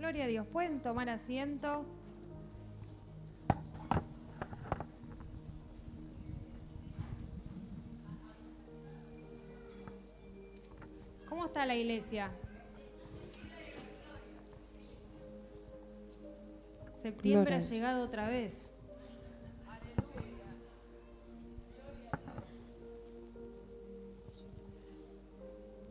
Gloria a Dios. ¿Pueden tomar asiento? ¿Cómo está la iglesia? Septiembre ha llegado otra vez.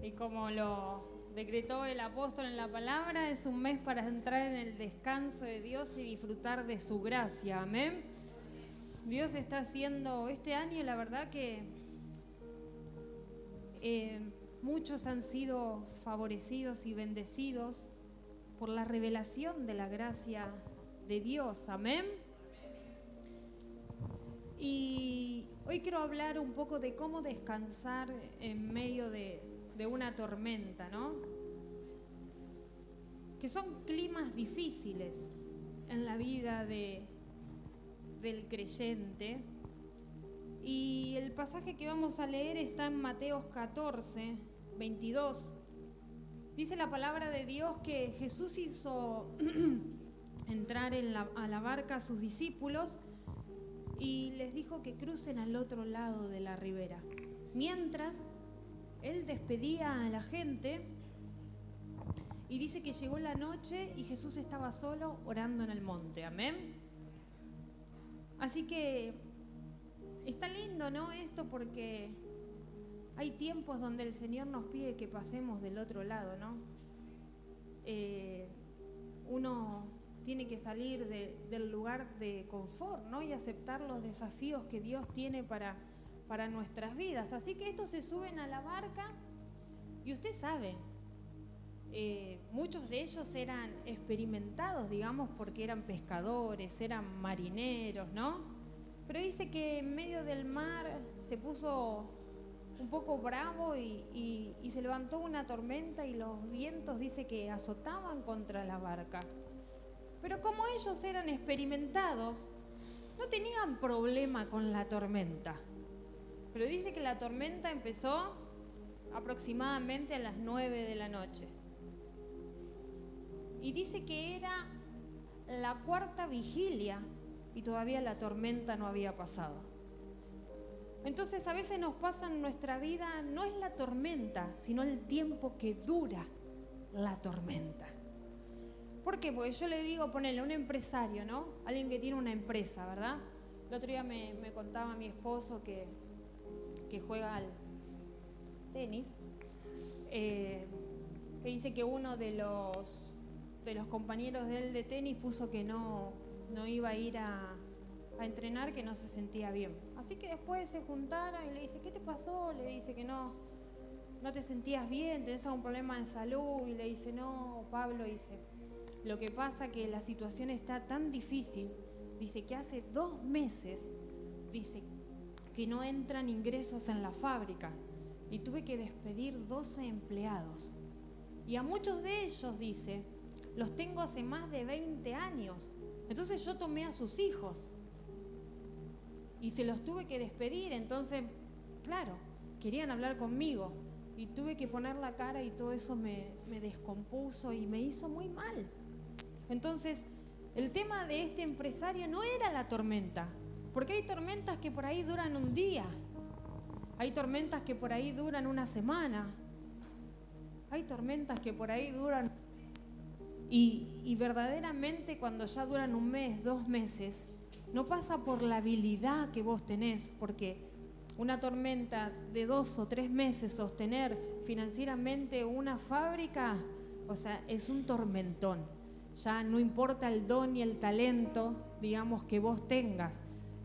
Y como lo decretó el apóstol en la palabra, es un mes para entrar en el descanso de Dios y disfrutar de su gracia. Amén. Dios está haciendo este año, la verdad que muchos han sido favorecidos y bendecidos por la revelación de la gracia de Dios. Amén. Y hoy quiero hablar un poco de cómo descansar en medio de una tormenta, ¿no? Que son climas difíciles en la vida del creyente. Y el pasaje que vamos a leer está en Mateo 14, 22. Dice la palabra de Dios que Jesús hizo entrar a la barca a sus discípulos y les dijo que crucen al otro lado de la ribera. Mientras Él despedía a la gente y dice que llegó la noche y Jesús estaba solo orando en el monte. Amén. Así que está lindo, ¿no? Esto porque hay tiempos donde el Señor nos pide que pasemos del otro lado, ¿no? Uno tiene que salir del lugar de confort, ¿no? Y aceptar los desafíos que Dios tiene para nuestras vidas. Así que estos se suben a la barca y usted sabe, muchos de ellos eran experimentados, digamos, porque eran pescadores, eran marineros, ¿no? Pero dice que en medio del mar se puso un poco bravo y se levantó una tormenta y los vientos, dice, que azotaban contra la barca. Pero como ellos eran experimentados, no tenían problema con la tormenta. Pero dice que la tormenta empezó aproximadamente a las 9 de la noche. Y dice que era la cuarta vigilia y todavía la tormenta no había pasado. Entonces a veces nos pasa en nuestra vida, no es la tormenta, sino el tiempo que dura la tormenta. ¿Por qué? Porque yo le digo, ponele, un empresario, ¿no? Alguien que tiene una empresa, ¿verdad? El otro día me contaba mi esposo que juega al tenis, que dice que uno de los compañeros de él de tenis puso que no iba a ir a entrenar, que no se sentía bien. Así que después se juntaron y le dice, ¿qué te pasó? Le dice que no te sentías bien, tenés algún problema de salud. Y le dice, no, Pablo, dice, lo que pasa que la situación está tan difícil, dice que hace 2 meses, dice, que no entran ingresos en la fábrica y tuve que despedir 12 empleados. Y a muchos de ellos, dice, los tengo hace más de 20 años. Entonces yo tomé a sus hijos y se los tuve que despedir. Entonces, claro, querían hablar conmigo y tuve que poner la cara y todo eso me descompuso y me hizo muy mal. Entonces, el tema de este empresario no era la tormenta, porque hay tormentas que por ahí duran un día, hay tormentas que por ahí duran una semana, hay tormentas que por ahí duran... Y verdaderamente cuando ya duran 1 mes, 2 meses, no pasa por la habilidad que vos tenés, porque una tormenta de 2 o 3 meses, sostener financieramente una fábrica, o sea, es un tormentón. Ya no importa el don y el talento, digamos, que vos tengas.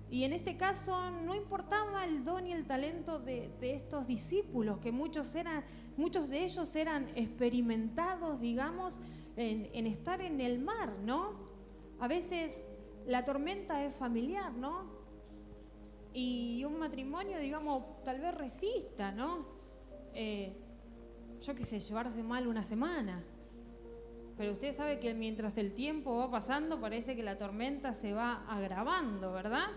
Y en este caso no importaba el don y el talento de estos discípulos, que muchos de ellos eran experimentados, digamos, en estar en el mar, ¿no? A veces la tormenta es familiar, ¿no? Y un matrimonio, digamos, tal vez resista, ¿no? Yo qué sé, llevarse mal una semana. Pero usted sabe que mientras el tiempo va pasando, parece que la tormenta se va agravando, ¿verdad?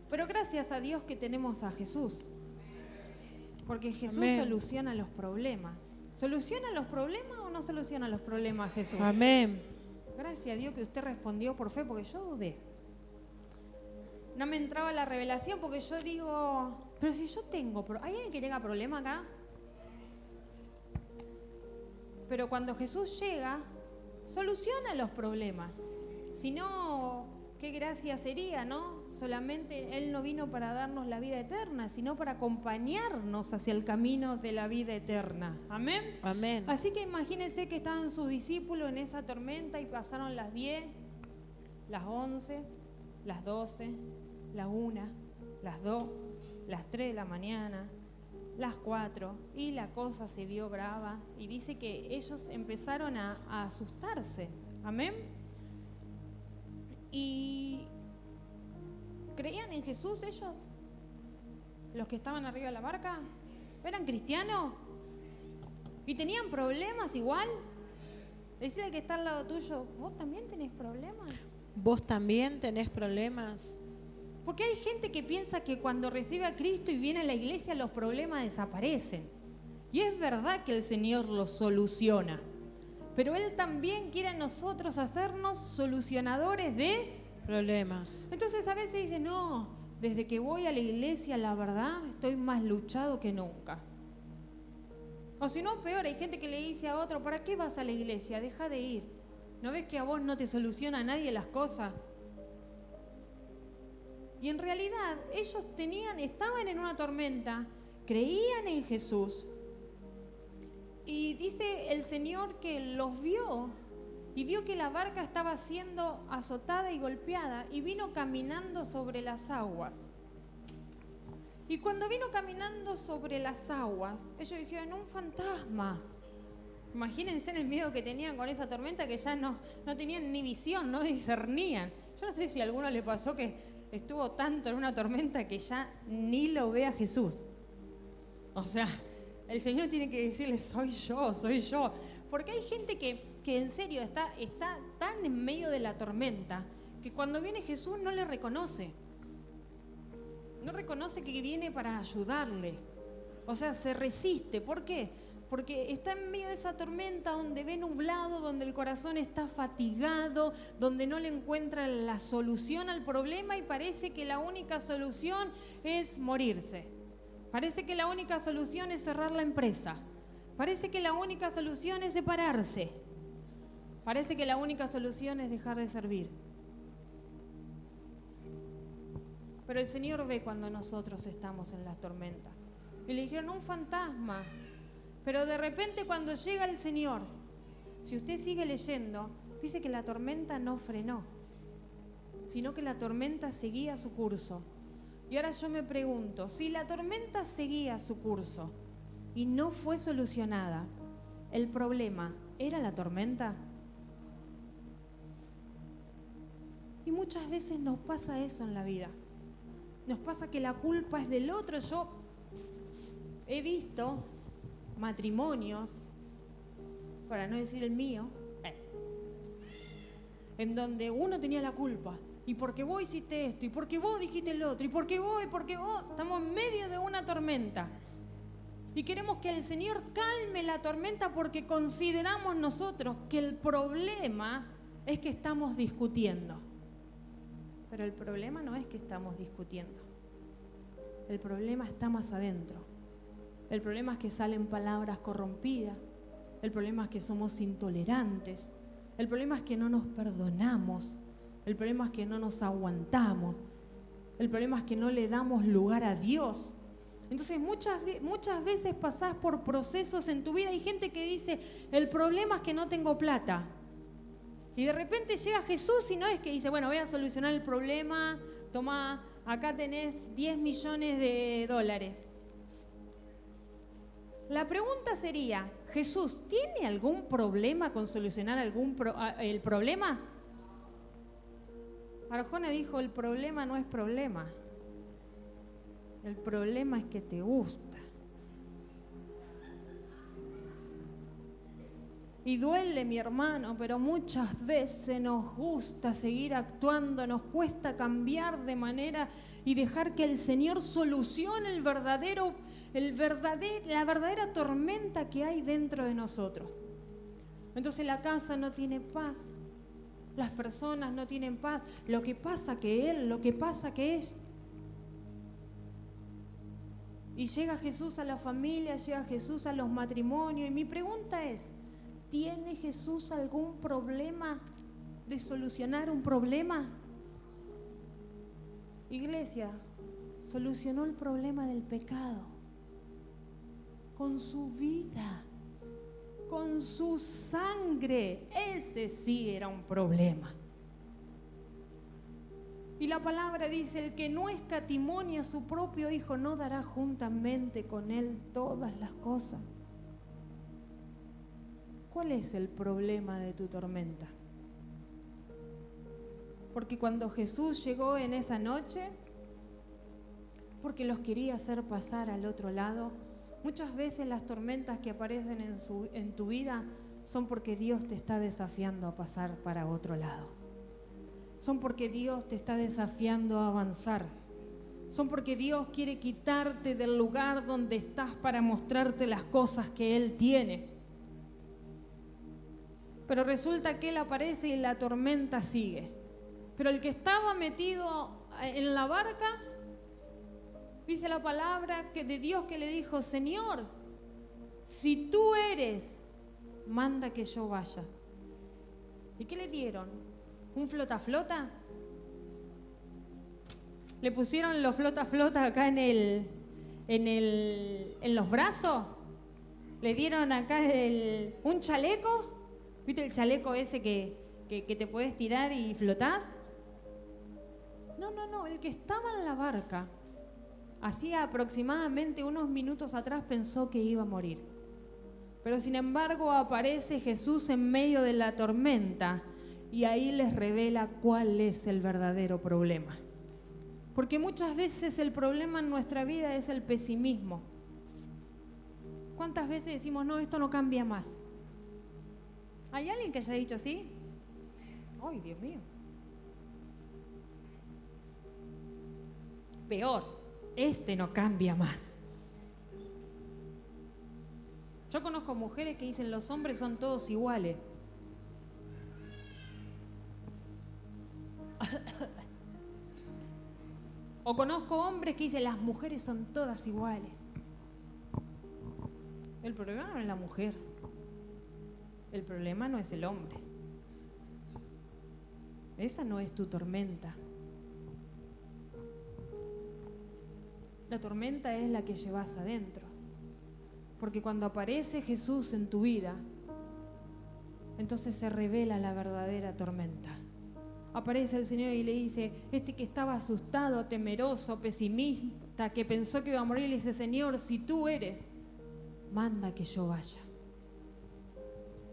Pero gracias a Dios que tenemos a Jesús, porque Jesús soluciona los problemas. ¿Soluciona los problemas o no soluciona los problemas Jesús? Amén. Gracias a Dios que usted respondió por fe, porque yo dudé. No me entraba la revelación porque yo digo, pero si yo tengo, ¿hay alguien que tenga problema acá? Pero cuando Jesús llega, soluciona los problemas. Si no, qué gracia sería, ¿no? Solamente Él no vino para darnos la vida eterna, sino para acompañarnos hacia el camino de la vida eterna. Amén. Amén. Así que imagínense que estaban sus discípulos en esa tormenta y pasaron las 10, las 11, las 12, la 1, las 2, las 3 de la mañana, las 4, y la cosa se vio brava, y dice que ellos empezaron a asustarse. Amén. Y ¿creían en Jesús ellos? ¿Los que estaban arriba de la barca? ¿Eran cristianos? ¿Y tenían problemas igual? Decirle al que está al lado tuyo, ¿vos también tenés problemas? ¿Vos también tenés problemas? Porque hay gente que piensa que cuando recibe a Cristo y viene a la iglesia los problemas desaparecen. Y es verdad que el Señor los soluciona. Pero Él también quiere a nosotros hacernos solucionadores de problemas. Entonces a veces dice, no, desde que voy a la iglesia, la verdad, estoy más luchado que nunca. O si no, peor, hay gente que le dice a otro, ¿para qué vas a la iglesia? Deja de ir. ¿No ves que a vos no te soluciona nadie las cosas? Y en realidad ellos estaban en una tormenta, creían en Jesús. Y dice el Señor que los vio y vio que la barca estaba siendo azotada y golpeada y vino caminando sobre las aguas. Y cuando vino caminando sobre las aguas, ellos dijeron, un fantasma. Imagínense en el miedo que tenían con esa tormenta, que ya no tenían ni visión, no discernían. Yo no sé si a alguno le pasó que estuvo tanto en una tormenta que ya ni lo ve a Jesús. O sea, el Señor tiene que decirle, soy yo. Porque hay gente que en serio está tan en medio de la tormenta que cuando viene Jesús no le reconoce. No reconoce que viene para ayudarle. O sea, se resiste. ¿Por qué? Porque está en medio de esa tormenta donde ve nublado, donde el corazón está fatigado, donde no le encuentra la solución al problema y parece que la única solución es morirse. Parece que la única solución es cerrar la empresa. Parece que la única solución es separarse. Parece que la única solución es dejar de servir. Pero el Señor ve cuando nosotros estamos en la tormenta. Y le dijeron, un fantasma. Pero de repente cuando llega el Señor, si usted sigue leyendo, dice que la tormenta no frenó, sino que la tormenta seguía su curso. Y ahora yo me pregunto, si la tormenta seguía su curso y no fue solucionada, ¿el problema era la tormenta? Y muchas veces nos pasa eso en la vida. Nos pasa que la culpa es del otro. Yo he visto matrimonios, para no decir el mío, en donde uno tenía la culpa. Y porque vos hiciste esto, y porque vos dijiste el otro, y porque vos, estamos en medio de una tormenta. Y queremos que el Señor calme la tormenta porque consideramos nosotros que el problema es que estamos discutiendo. Pero el problema no es que estamos discutiendo. El problema está más adentro. El problema es que salen palabras corrompidas. El problema es que somos intolerantes. El problema es que no nos perdonamos. El problema es que no nos aguantamos. El problema es que no le damos lugar a Dios. Entonces muchas veces pasás por procesos en tu vida. Hay gente que dice, el problema es que no tengo plata. Y de repente llega Jesús y no es que dice, bueno, voy a solucionar el problema. Toma, acá tenés 10 millones de dólares. La pregunta sería, ¿Jesús tiene algún problema con solucionar el problema? Arjona dijo, el problema no es problema. El problema es que te gusta. Y duele, mi hermano, pero muchas veces nos gusta seguir actuando, nos cuesta cambiar de manera y dejar que el Señor solucione la verdadera tormenta que hay dentro de nosotros. Entonces la casa no tiene paz, las personas no tienen paz, lo que pasa que ella. Y llega Jesús a la familia, llega Jesús a los matrimonios. Y mi pregunta es, ¿tiene Jesús algún problema de solucionar un problema? Iglesia, solucionó el problema del pecado con su vida, con su sangre. Ese sí era un problema. Y la palabra dice, el que no escatimó a su propio Hijo no dará juntamente con él todas las cosas. ¿Cuál es el problema de tu tormenta? Porque cuando Jesús llegó en esa noche, porque los quería hacer pasar al otro lado, muchas veces las tormentas que aparecen en tu vida son porque Dios te está desafiando a pasar para otro lado. Son porque Dios te está desafiando a avanzar. Son porque Dios quiere quitarte del lugar donde estás para mostrarte las cosas que Él tiene. Pero resulta que Él aparece y la tormenta sigue. Pero el que estaba metido en la barca, dice la palabra de Dios que le dijo, Señor, si tú eres, manda que yo vaya. ¿Y qué le dieron? ¿Un flota-flota? ¿Le pusieron los flota-flota acá en los brazos? ¿Le dieron acá un chaleco? ¿Viste el chaleco ese que te puedes tirar y flotás? No, el que estaba en la barca, hacía aproximadamente unos minutos atrás pensó que iba a morir. Pero sin embargo aparece Jesús en medio de la tormenta y ahí les revela cuál es el verdadero problema. Porque muchas veces el problema en nuestra vida es el pesimismo. ¿Cuántas veces decimos, no, esto no cambia más? ¿Hay alguien que haya dicho así? ¡Ay, Dios mío! Peor, este no cambia más. Yo conozco mujeres que dicen, los hombres son todos iguales. O conozco hombres que dicen, las mujeres son todas iguales. El problema no es la mujer. El problema no es el hombre. Esa no es tu tormenta. La tormenta es la que llevas adentro. Porque cuando aparece Jesús en tu vida, entonces se revela la verdadera tormenta. Aparece el Señor y le dice, este que estaba asustado, temeroso, pesimista, que pensó que iba a morir, le dice, Señor, si tú eres, manda que yo vaya.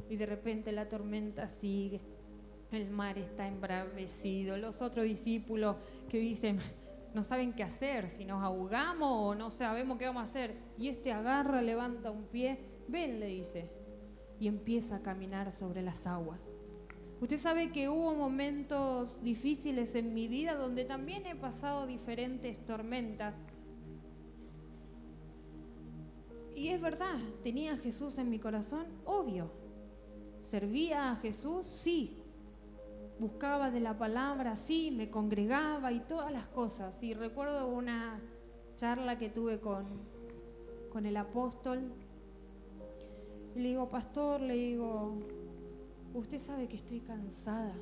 Y de repente la tormenta sigue, el mar está embravecido, los otros discípulos que dicen, no saben qué hacer, si nos ahogamos o no sabemos qué vamos a hacer. Y este agarra, levanta un pie, ven, le dice, y empieza a caminar sobre las aguas. Usted sabe que hubo momentos difíciles en mi vida donde también he pasado diferentes tormentas. Y es verdad, tenía a Jesús en mi corazón, obvio. ¿Servía a Jesús? Sí. Buscaba de la palabra, sí. Me congregaba y todas las cosas. Y recuerdo una charla que tuve con el apóstol. Y le digo, pastor, usted sabe que estoy cansada.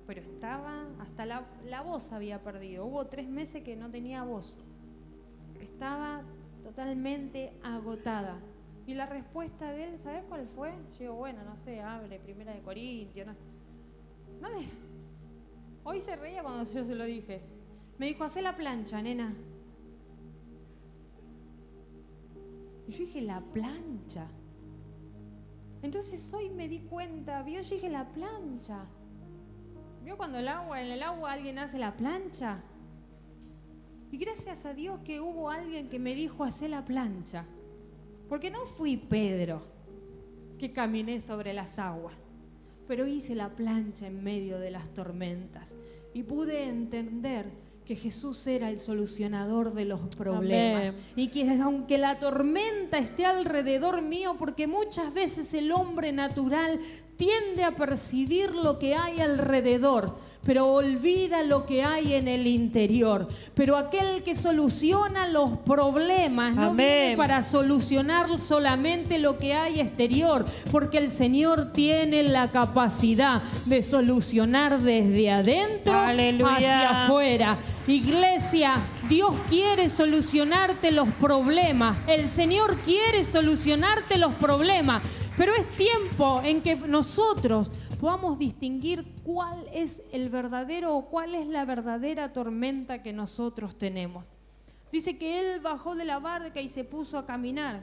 Pero estaba, hasta la voz había perdido. Hubo 3 meses que no tenía voz. Estaba totalmente agotada. Y la respuesta de él, ¿sabes cuál fue? Yo digo, bueno, no sé, hable, 1 Corintios. No. Hoy se reía cuando yo se lo dije. Me dijo, hacé la plancha, nena. Y yo dije, la plancha. Entonces hoy me di cuenta, yo dije, la plancha. ¿Vio cuando en el agua alguien hace la plancha? Y gracias a Dios que hubo alguien que me dijo, hacé la plancha. Porque no fui Pedro, que caminé sobre las aguas, pero hice la plancha en medio de las tormentas y pude entender que Jesús era el solucionador de los problemas. Amén. Y que aunque la tormenta esté alrededor mío, porque muchas veces el hombre natural tiende a percibir lo que hay alrededor, pero olvida lo que hay en el interior. Pero aquel que soluciona los problemas no viene para solucionar solamente lo que hay exterior, porque el Señor tiene la capacidad de solucionar desde adentro hacia afuera. Iglesia, Dios quiere solucionarte los problemas. El Señor quiere solucionarte los problemas. Pero es tiempo en que nosotros podamos distinguir cuál es el verdadero o cuál es la verdadera tormenta que nosotros tenemos. Dice que él bajó de la barca y se puso a caminar,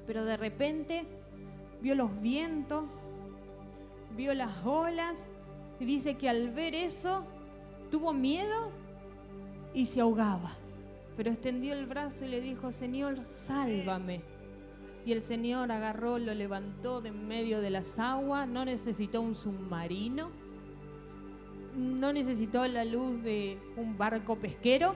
pero de repente vio los vientos, vio las olas, y dice que al ver eso tuvo miedo y se ahogaba. Pero extendió el brazo y le dijo: Señor, sálvame. Y el Señor agarró, lo levantó de en medio de las aguas. No necesitó un submarino, no necesitó la luz de un barco pesquero,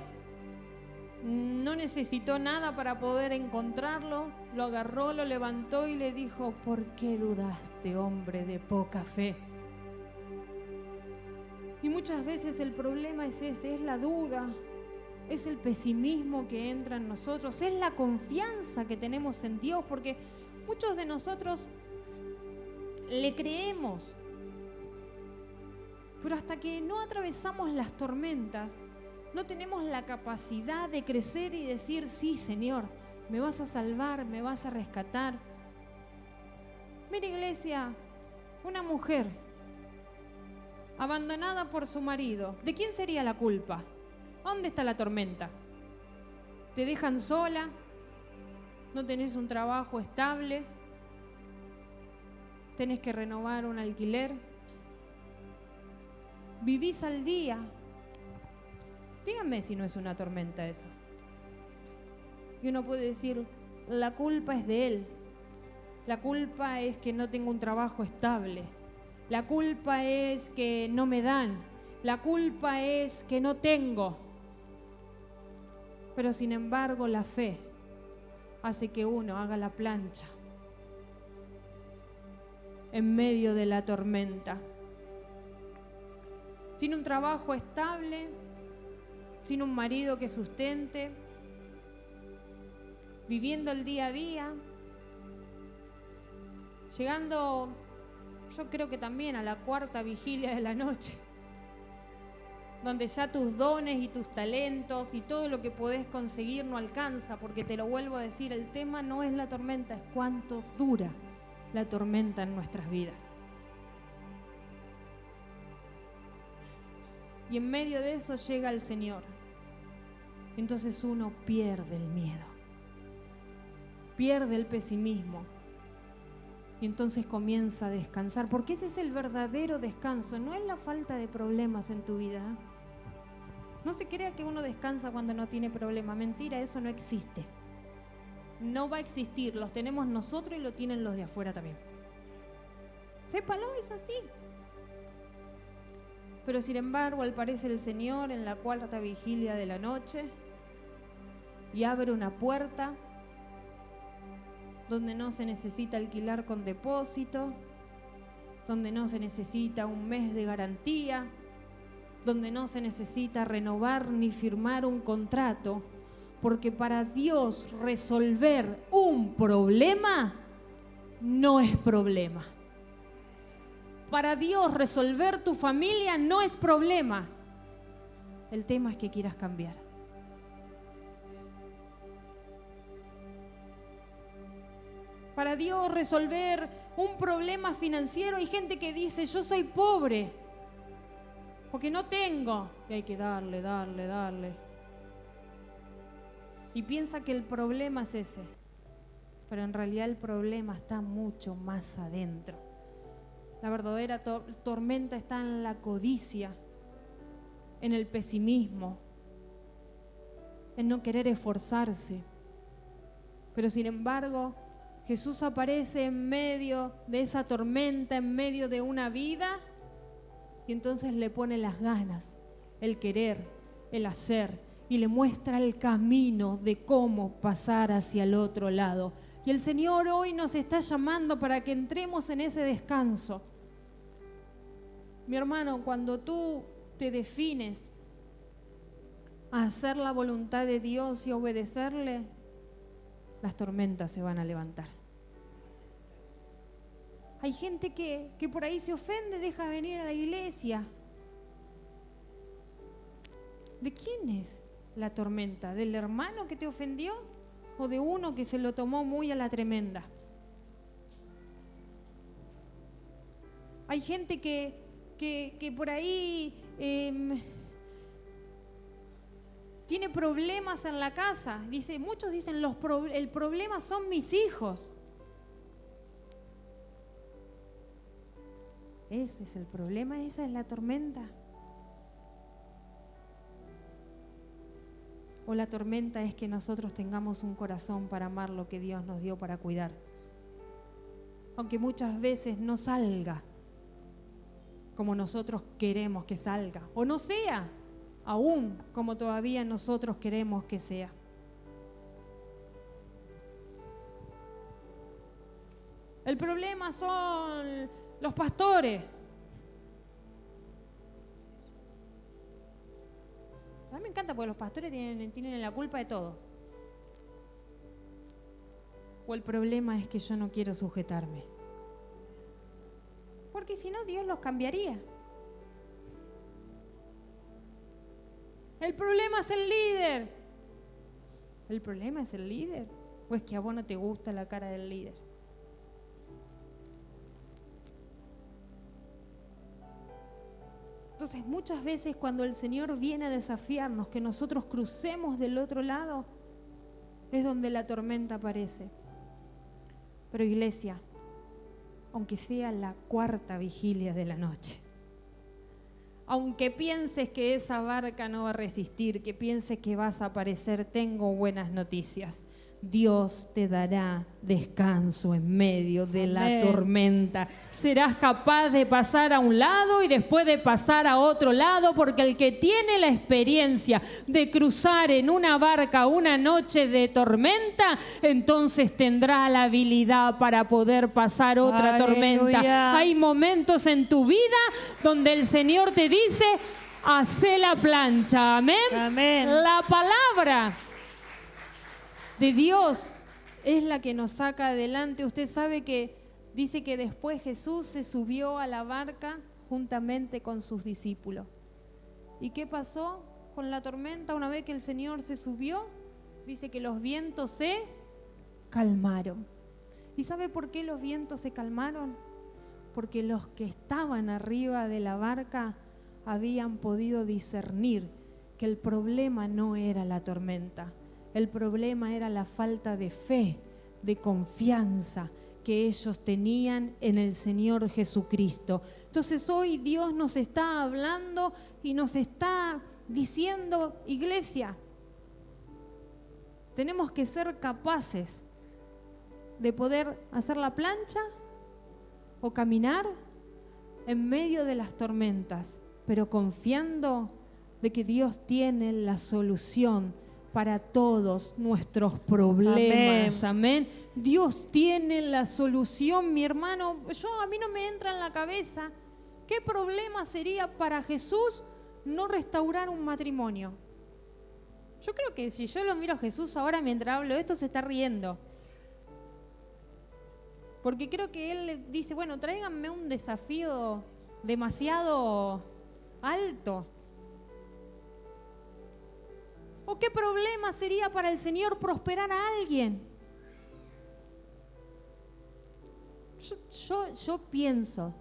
no necesitó nada para poder encontrarlo. Lo agarró, lo levantó y le dijo: ¿por qué dudaste, hombre de poca fe? Y muchas veces el problema es ese, es la duda, es el pesimismo que entra en nosotros, es la confianza que tenemos en Dios, porque muchos de nosotros le creemos, pero hasta que no atravesamos las tormentas, no tenemos la capacidad de crecer y decir: sí, Señor, me vas a salvar, me vas a rescatar. Mira, iglesia, una mujer abandonada por su marido, ¿de quién sería la culpa? ¿Dónde está la tormenta? Te dejan sola, no tenés un trabajo estable, tenés que renovar un alquiler, vivís al día. Díganme si no es una tormenta eso. Y uno puede decir: la culpa es de él, la culpa es que no tengo un trabajo estable, la culpa es que no me dan, la culpa es que no tengo. Pero sin embargo, la fe hace que uno haga la plancha en medio de la tormenta. Sin un trabajo estable, sin un marido que sustente, viviendo el día a día, llegando, yo creo que también a la cuarta vigilia de la noche, donde ya tus dones y tus talentos y todo lo que podés conseguir no alcanza, porque te lo vuelvo a decir, el tema no es la tormenta, es cuánto dura la tormenta en nuestras vidas. Y en medio de eso llega el Señor. Entonces uno pierde el miedo, pierde el pesimismo y entonces comienza a descansar, porque ese es el verdadero descanso, no es la falta de problemas en tu vida. No se crea que uno descansa cuando no tiene problema. Mentira, eso no existe. No va a existir. Los tenemos nosotros y lo tienen los de afuera también. Sépalo, es así. Pero sin embargo, aparece el Señor en la cuarta vigilia de la noche y abre una puerta donde no se necesita alquilar con depósito, donde no se necesita un mes de garantía, donde no se necesita renovar ni firmar un contrato, porque para Dios resolver un problema no es problema. Para Dios resolver tu familia no es problema. El tema es que quieras cambiar. Para Dios resolver un problema financiero, hay gente que dice: yo soy pobre porque no tengo, y hay que darle. Y piensa que el problema es ese, pero en realidad el problema está mucho más adentro. La verdadera tormenta está en la codicia, en el pesimismo, en no querer esforzarse. Pero sin embargo, Jesús aparece en medio de esa tormenta, en medio de una vida, y entonces le pone las ganas, el querer, el hacer, y le muestra el camino de cómo pasar hacia el otro lado. Y el Señor hoy nos está llamando para que entremos en ese descanso. Mi hermano, cuando tú te defines a hacer la voluntad de Dios y obedecerle, las tormentas se van a levantar. Hay gente que por ahí se ofende, deja de venir a la iglesia. ¿De quién es la tormenta? ¿Del hermano que te ofendió o de uno que se lo tomó muy a la tremenda? Hay gente que por ahí tiene problemas en la casa. Muchos dicen, el problema son mis hijos. Ese es el problema, esa es la tormenta. O la tormenta es que nosotros tengamos un corazón para amar lo que Dios nos dio para cuidar. Aunque muchas veces no salga como nosotros queremos que salga, o no sea aún como todavía nosotros queremos que sea. El problema son los pastores. A mí me encanta porque los pastores tienen la culpa de todo. O el problema es que yo no quiero sujetarme. Porque si no, Dios los cambiaría. El problema es el líder. ¿El problema es el líder? ¿O es que a vos no te gusta la cara del líder? Entonces, muchas veces cuando el Señor viene a desafiarnos, que nosotros crucemos del otro lado, es donde la tormenta aparece. Pero iglesia, aunque sea la cuarta vigilia de la noche, aunque pienses que esa barca no va a resistir, que pienses que vas a aparecer, tengo buenas noticias. Dios te dará descanso en medio de la tormenta. Serás capaz de pasar a un lado y después de pasar a otro lado, porque el que tiene la experiencia de cruzar en una barca una noche de tormenta, entonces tendrá la habilidad para poder pasar otra tormenta. Hay momentos en tu vida donde el Señor te dice, hacé la plancha. Amén. Amén. La palabra de Dios es la que nos saca adelante. Usted sabe que dice que después Jesús se subió a la barca juntamente con sus discípulos. ¿Y qué pasó con la tormenta una vez que el Señor se subió? Dice que los vientos se calmaron. ¿Y sabe por qué los vientos se calmaron? Porque los que estaban arriba de la barca habían podido discernir que el problema no era la tormenta. El problema era la falta de fe, de confianza que ellos tenían en el Señor Jesucristo. Entonces hoy Dios nos está hablando y nos está diciendo, iglesia, tenemos que ser capaces de poder hacer la plancha o caminar en medio de las tormentas, pero confiando de que Dios tiene la solución para todos nuestros problemas. Amén. Dios tiene la solución, mi hermano. A mí no me entra en la cabeza qué problema sería para Jesús no restaurar un matrimonio. Yo creo que si yo lo miro a Jesús ahora mientras hablo de esto, se está riendo. Porque creo que Él dice, bueno, tráiganme un desafío demasiado alto. ¿O qué problema sería para el Señor prosperar a alguien? Yo pienso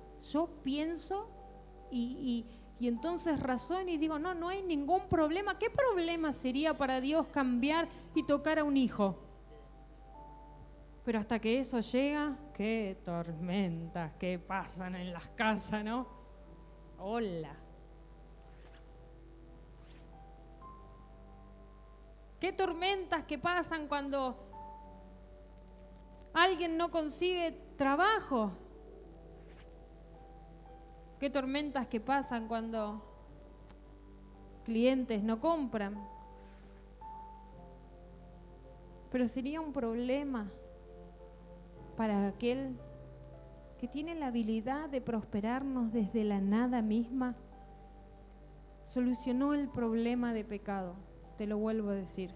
y entonces razono y digo, no hay ningún problema. ¿Qué problema sería para Dios cambiar y tocar a un hijo? Pero hasta que eso llega, qué tormentas que pasan en las casas, ¿no? Hola. Qué tormentas que pasan cuando Alguien no consigue trabajo. Qué tormentas que pasan cuando clientes no compran. Pero sería un problema para aquel que tiene la habilidad de prosperarnos desde la nada misma. Solucionó el problema de pecado, te lo vuelvo a decir.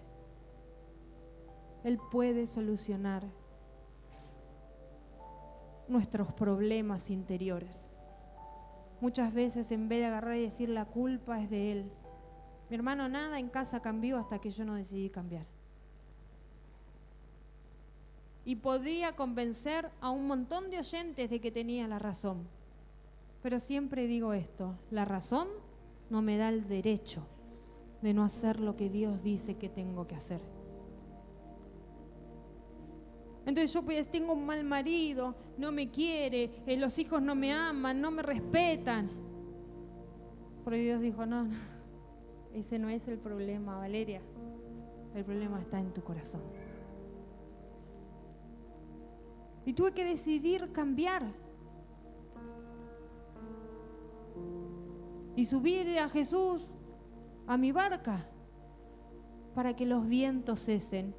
Él puede solucionar nuestros problemas interiores. Muchas veces, en vez de agarrar y decir la culpa es de él. Mi hermano, nada en casa cambió hasta que yo no decidí cambiar. Y podía convencer a un montón de oyentes de que tenía la razón. Pero siempre digo esto: la razón no me da el derecho de no hacer lo que Dios dice que tengo que hacer. Entonces yo pues tengo un mal marido, no me quiere, los hijos no me aman, no me respetan. Pero Dios dijo, no, ese no es el problema, Valeria. El problema está en tu corazón. Y tuve que decidir cambiar. Y subir a Jesús a mi barca para que los vientos cesen.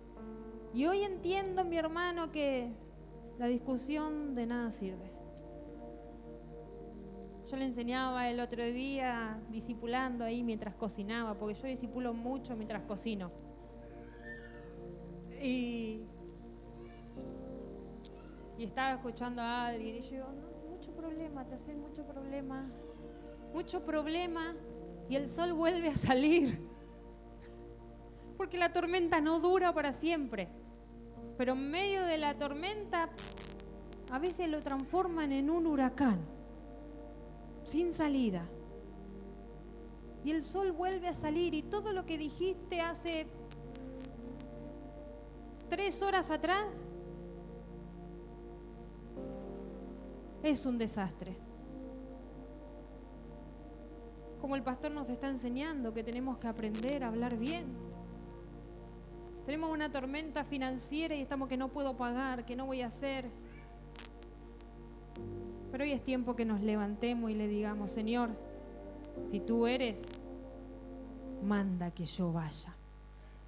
Y hoy entiendo, mi hermano, que la discusión de nada sirve. Yo le enseñaba el otro día, discipulando ahí mientras cocinaba, porque yo discipulo mucho mientras cocino. Y estaba escuchando a alguien y yo digo, no, mucho problema, te haces mucho problema, y el sol vuelve a salir. Porque la tormenta no dura para siempre. Pero en medio de la tormenta, a veces lo transforman en un huracán, sin salida. Y el sol vuelve a salir y todo lo que dijiste hace 3 horas atrás es un desastre. Como el pastor nos está enseñando que tenemos que aprender a hablar bien. Tenemos una tormenta financiera y estamos que no puedo pagar, que no voy a hacer. Pero hoy es tiempo que nos levantemos y le digamos, Señor, si tú eres, manda que yo vaya.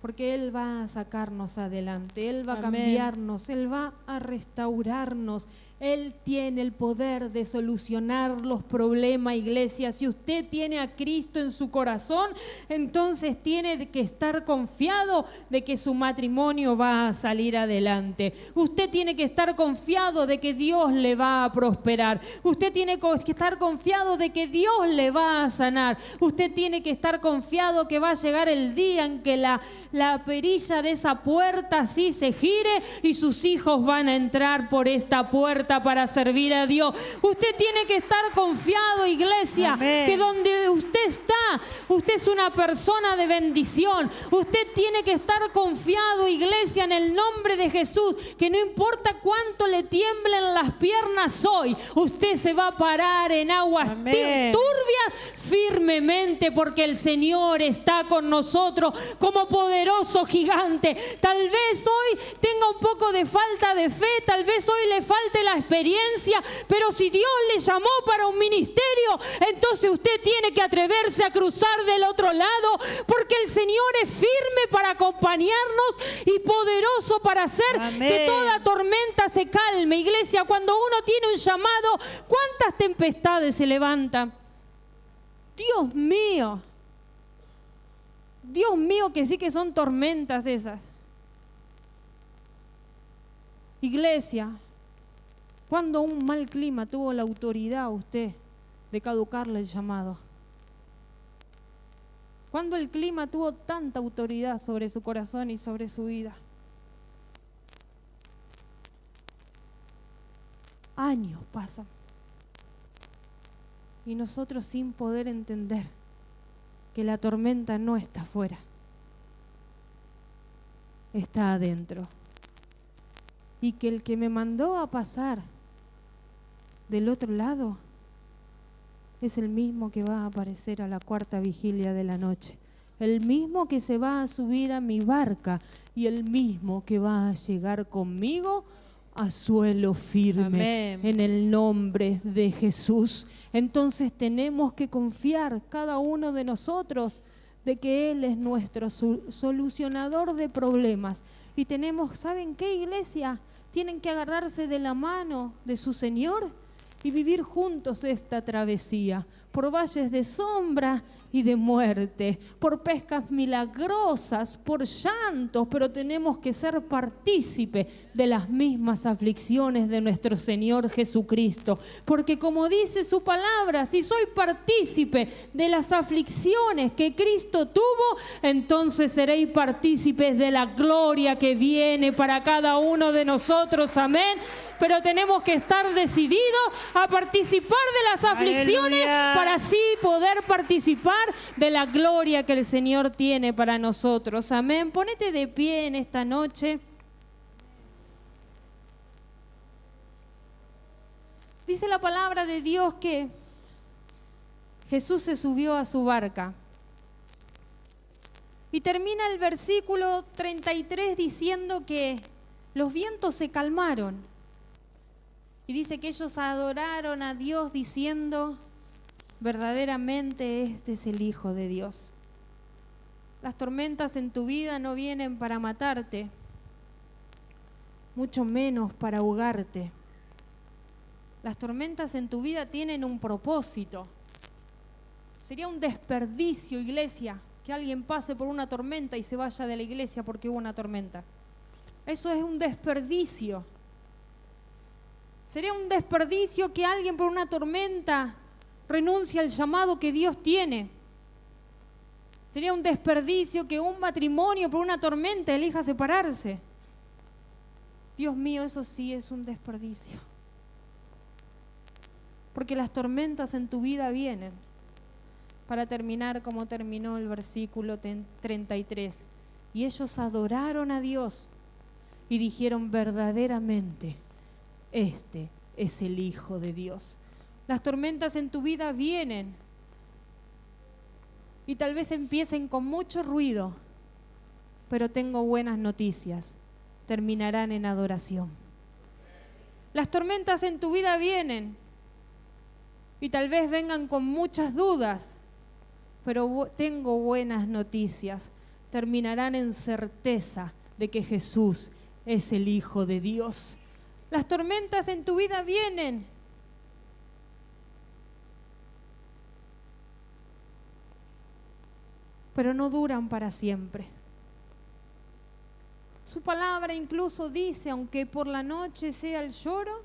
Porque Él va a sacarnos adelante, Él va a cambiarnos, Él va a restaurarnos. Él tiene el poder de solucionar los problemas, iglesia. Si usted tiene a Cristo en su corazón, entonces tiene que estar confiado de que su matrimonio va a salir adelante. Usted tiene que estar confiado de que Dios le va a prosperar. Usted tiene que estar confiado de que Dios le va a sanar. Usted tiene que estar confiado que va a llegar el día en que la perilla de esa puerta así se gire y sus hijos van a entrar por esta puerta para servir a Dios. Usted tiene que estar confiado, iglesia, amén, que donde usted está, usted es una persona de bendición. Usted tiene que estar confiado, iglesia, en el nombre de Jesús, que no importa cuánto le tiemblen las piernas hoy, usted se va a parar en aguas turbias firmemente, porque el Señor está con nosotros como poderoso gigante. Tal vez hoy tenga un poco de falta de fe, tal vez hoy le falte la experiencia, pero si Dios le llamó para un ministerio, entonces usted tiene que atreverse a cruzar del otro lado, porque el Señor es firme para acompañarnos y poderoso para hacer, amén, que toda tormenta se calme. Iglesia, cuando uno tiene un llamado, ¿cuántas tempestades se levantan? Dios mío, que sí que son tormentas esas. Iglesia, ¿cuándo un mal clima tuvo la autoridad usted de caducarle el llamado? ¿Cuándo el clima tuvo tanta autoridad sobre su corazón y sobre su vida? Años pasan y nosotros sin poder entender que la tormenta no está afuera, está adentro. Y que el que me mandó a pasar del otro lado es el mismo que va a aparecer a la 4ª vigilia de la noche. El mismo que se va a subir a mi barca y el mismo que va a llegar conmigo a suelo firme. Amén. En el nombre de Jesús. Entonces tenemos que confiar cada uno de nosotros de que Él es nuestro solucionador de problemas. Y tenemos, ¿saben qué, iglesia? Tienen que agarrarse de la mano de su Señor y vivir juntos esta travesía, por valles de sombra y de muerte, por pescas milagrosas, por llantos, pero tenemos que ser partícipes de las mismas aflicciones de nuestro Señor Jesucristo, porque como dice su palabra, si soy partícipe de las aflicciones que Cristo tuvo, entonces seréis partícipes de la gloria que viene para cada uno de nosotros, amén. Pero tenemos que estar decididos a participar de las aflicciones. Aleluya. Para así poder participar de la gloria que el Señor tiene para nosotros. Amén. Ponete de pie en esta noche. Dice la palabra de Dios que Jesús se subió a su barca. Y termina el versículo 33 diciendo que los vientos se calmaron. Y dice que ellos adoraron a Dios diciendo, verdaderamente este es el Hijo de Dios. Las tormentas en tu vida no vienen para matarte, mucho menos para ahogarte. Las tormentas en tu vida tienen un propósito. Sería un desperdicio, iglesia, que alguien pase por una tormenta y se vaya de la iglesia porque hubo una tormenta. Eso es un desperdicio. Sería un desperdicio que alguien por una tormenta renuncie al llamado que Dios tiene. Sería un desperdicio que un matrimonio por una tormenta elija separarse. Dios mío, eso sí es un desperdicio. Porque las tormentas en tu vida vienen. Para terminar como terminó el versículo 33. Y ellos adoraron a Dios y dijeron verdaderamente, este es el Hijo de Dios. Las tormentas en tu vida vienen y tal vez empiecen con mucho ruido, pero tengo buenas noticias, terminarán en adoración. Las tormentas en tu vida vienen y tal vez vengan con muchas dudas, pero tengo buenas noticias, terminarán en certeza de que Jesús es el Hijo de Dios. Las tormentas en tu vida vienen. Pero no duran para siempre. Su palabra incluso dice, aunque por la noche sea el lloro,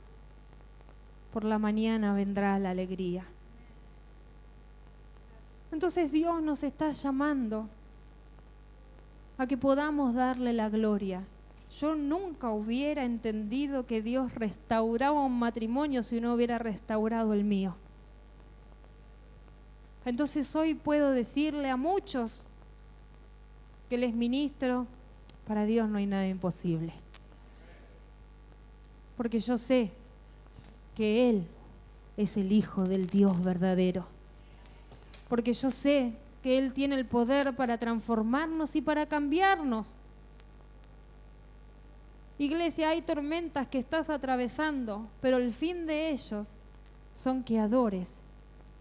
por la mañana vendrá la alegría. Entonces Dios nos está llamando a que podamos darle la gloria. Yo nunca hubiera entendido que Dios restauraba un matrimonio si no hubiera restaurado el mío. Entonces hoy puedo decirle a muchos que les ministro, para Dios no hay nada imposible. Porque yo sé que Él es el Hijo del Dios verdadero. Porque yo sé que Él tiene el poder para transformarnos y para cambiarnos. Iglesia, hay tormentas que estás atravesando, pero el fin de ellos son que adores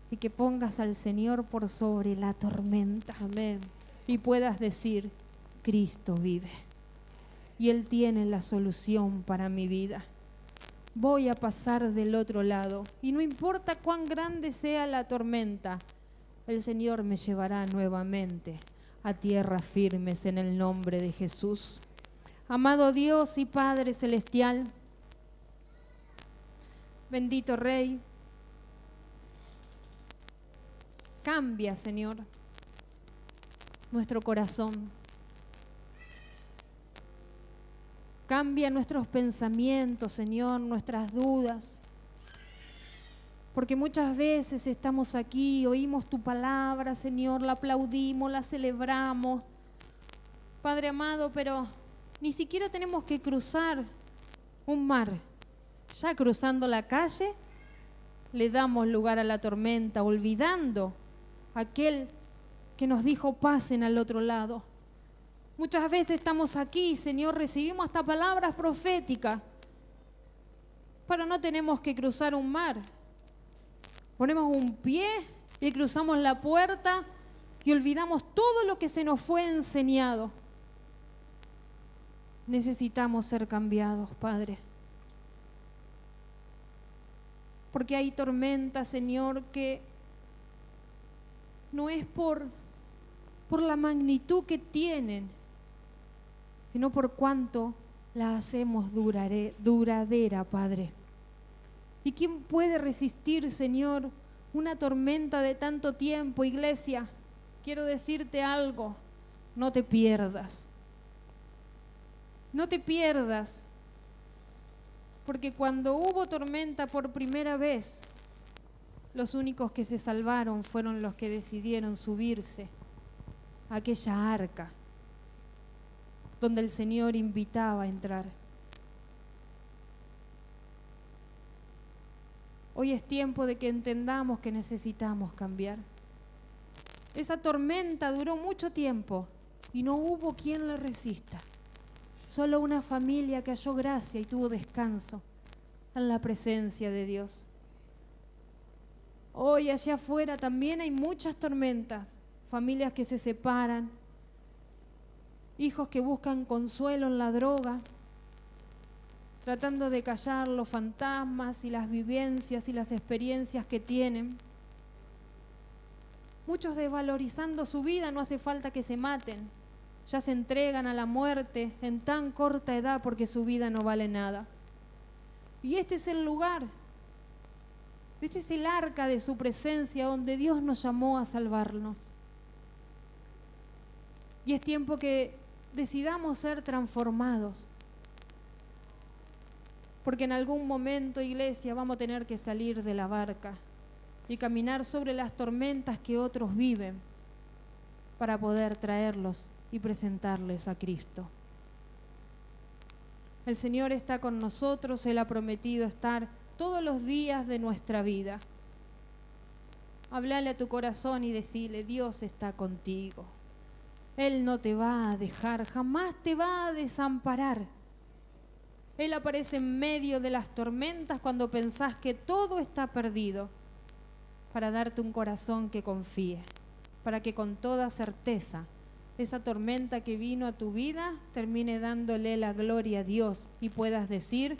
y que pongas al Señor por sobre la tormenta. Amén. Y puedas decir, Cristo vive. Y Él tiene la solución para mi vida. Voy a pasar del otro lado. Y no importa cuán grande sea la tormenta, el Señor me llevará nuevamente a tierras firmes en el nombre de Jesús. Amado Dios y Padre Celestial, bendito Rey, cambia, Señor, nuestro corazón. Cambia nuestros pensamientos, Señor, nuestras dudas. Porque muchas veces estamos aquí, oímos tu palabra, Señor, la aplaudimos, la celebramos. Padre amado, pero ni siquiera tenemos que cruzar un mar. Ya cruzando la calle, le damos lugar a la tormenta, olvidando aquel que nos dijo pasen al otro lado. Muchas veces estamos aquí, Señor, recibimos hasta palabras proféticas, pero no tenemos que cruzar un mar. Ponemos un pie y cruzamos la puerta y olvidamos todo lo que se nos fue enseñado. Necesitamos ser cambiados, Padre. Porque hay tormentas, Señor, que no es por la magnitud que tienen, sino por cuánto la hacemos duradera, Padre. ¿Y quién puede resistir, Señor, una tormenta de tanto tiempo? Iglesia, quiero decirte algo, no te pierdas. No te pierdas, porque cuando hubo tormenta por primera vez, los únicos que se salvaron fueron los que decidieron subirse a aquella arca donde el Señor invitaba a entrar. Hoy es tiempo de que entendamos que necesitamos cambiar. Esa tormenta duró mucho tiempo y no hubo quien la resista. Solo una familia que halló gracia y tuvo descanso en la presencia de Dios. Hoy allá afuera también hay muchas tormentas, familias que se separan, hijos que buscan consuelo en la droga, tratando de callar los fantasmas y las vivencias y las experiencias que tienen. Muchos desvalorizando su vida, no hace falta que se maten. Ya se entregan a la muerte en tan corta edad porque su vida no vale nada. Y este es el lugar, este es el arca de su presencia donde Dios nos llamó a salvarnos. Y es tiempo que decidamos ser transformados. Porque en algún momento, iglesia, vamos a tener que salir de la barca y caminar sobre las tormentas que otros viven para poder traerlos y presentarles a Cristo. El Señor está con nosotros, Él ha prometido estar todos los días de nuestra vida. Háblale a tu corazón y decile: Dios está contigo. Él no te va a dejar, jamás te va a desamparar. Él aparece en medio de las tormentas cuando pensás que todo está perdido, para darte un corazón que confíe, para que con toda certeza esa tormenta que vino a tu vida termine dándole la gloria a Dios y puedas decir: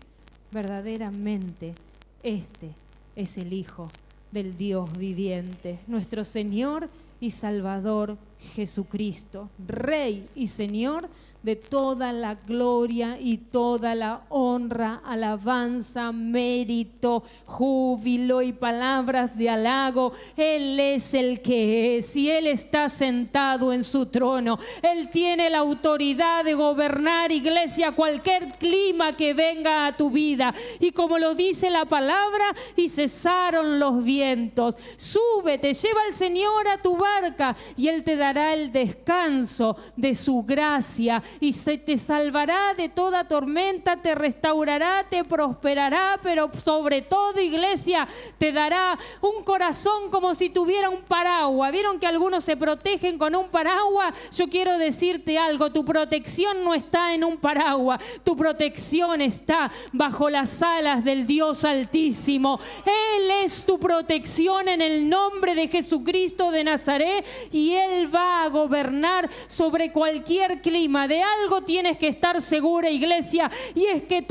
verdaderamente este es el Hijo del Dios viviente, nuestro Señor y Salvador Jesucristo, Rey y Señor de toda la gloria y toda la honra, alabanza, mérito, júbilo y palabras de halago. Él es el que es y Él está sentado en su trono. Él tiene la autoridad de gobernar, iglesia, cualquier clima que venga a tu vida. Y como lo dice la palabra, y cesaron los vientos. Súbete, lleva al Señor a tu barca y Él te dará el descanso de su gracia y se te salvará de toda tormenta, te restaurará, te prosperará, pero sobre todo, iglesia, te dará un corazón como si tuviera un paraguas. ¿Vieron que algunos se protegen con un paraguas? Yo quiero decirte algo: tu protección no está en un paraguas, tu protección está bajo las alas del Dios Altísimo. Él es tu protección en el nombre de Jesucristo de Nazaret, y Él va a gobernar sobre cualquier clima. De algo tienes que estar segura, iglesia, y es que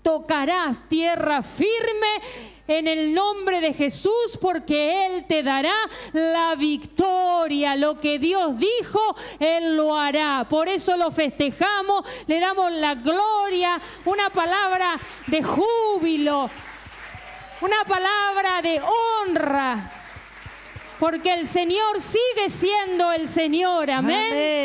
tocarás tierra firme en el nombre de Jesús, porque Él te dará la victoria. Lo que Dios dijo, Él lo hará. Por eso lo festejamos, le damos la gloria, una palabra de júbilo, una palabra de honra, porque el Señor sigue siendo el Señor. Amén. Amén.